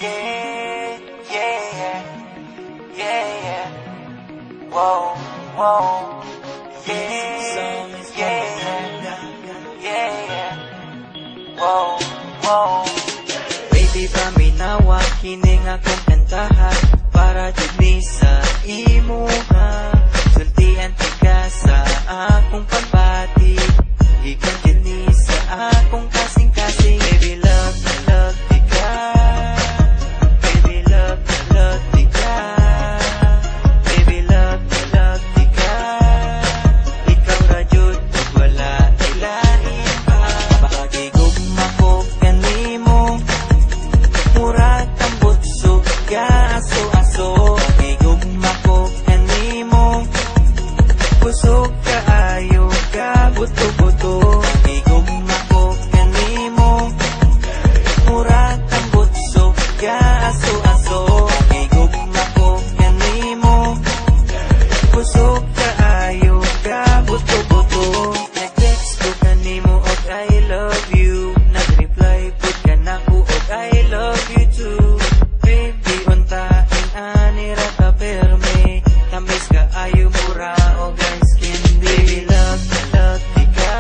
Yeah, yeah, yeah, yeah. Whoa, whoa. Yeah, yeah, yeah. Whoa, whoa. Baby, paminawa, kining akong kantahan para jud ni sa imuha. Sultian tika sa akong pagpati, ikaw jud ni sa akong kasing-kasing. Baby, love tika. Baby, love tika. Baby, love tika. Ikaw ra jud ug wala ilahin pa. Pakigugma ko kanimo, murag ang butsog ka aso-aso. Pakigugma ko kanimo, busog ka ayo ka buto-buto. Pakigugma ko kanimo, murag ang butsog ka aso-aso. Pakigugma ko kanimo, busog ka ayo ka buto-buto. Nag-text ko kanimo og I love you, nag-reply pud ka nako og I love you too. Baby, untain ani ra ka perme, tamis ka ayo mura og ice candy. Baby, love tika.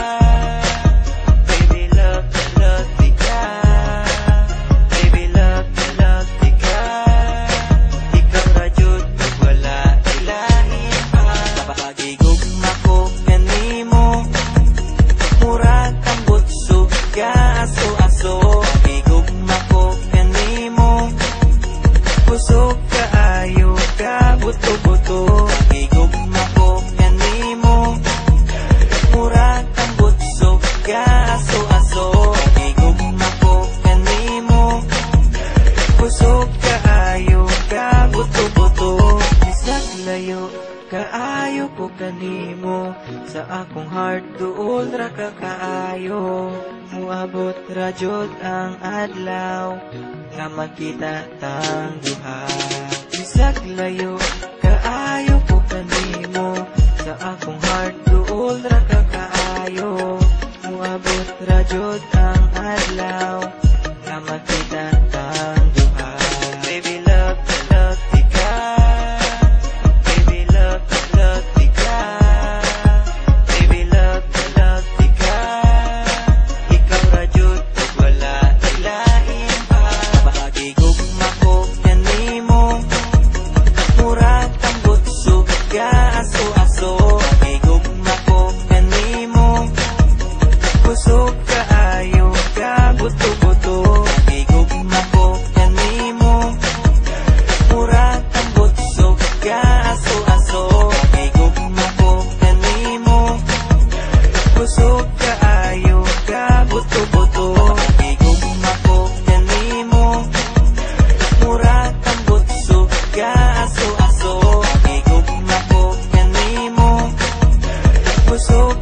Baby, love tika. Baby, love tika. Ikaw ra jud ug wala ilahin pa. Pakigugma ko kanimo, murag ang butsog ka aso-aso. Pakigugma ko kanimo, busog ka ayo ka buto-buto. Pakigugma ko kanimo, murag ang butsog ka aso-aso. Pakigugma ko kanimo, busog ka ayo ka buto-buto. Bisag layo kaayo ko kanimo, sa akong heart duol ra ka kaayo. Muabot ra jud ang adlaw nga magkita tang duha. Bisag layo kaayo ko kanimo, sa akong heart duol ra ka kaayo. Muabot ra jud ang adlaw nga magkita tang duha. Baby, love tika. Baby, love tika. Baby, love tika. Ikaw ra jud ug wala ilahin pa. Pakigugma ko kanimo, murag ang butsog ka aso-aso. Pakigugma ko kanimo, busog ka ayo ka buto-buto. Pakigugma ko kanimo, murag ang butsog ka aso-aso. Pakigugma ko kanimo, busog ka ayo ka buto-buto. Pakigugma ko kanimo, murag ang butsog ka aso-aso. Pakigugma ko kanimo, busog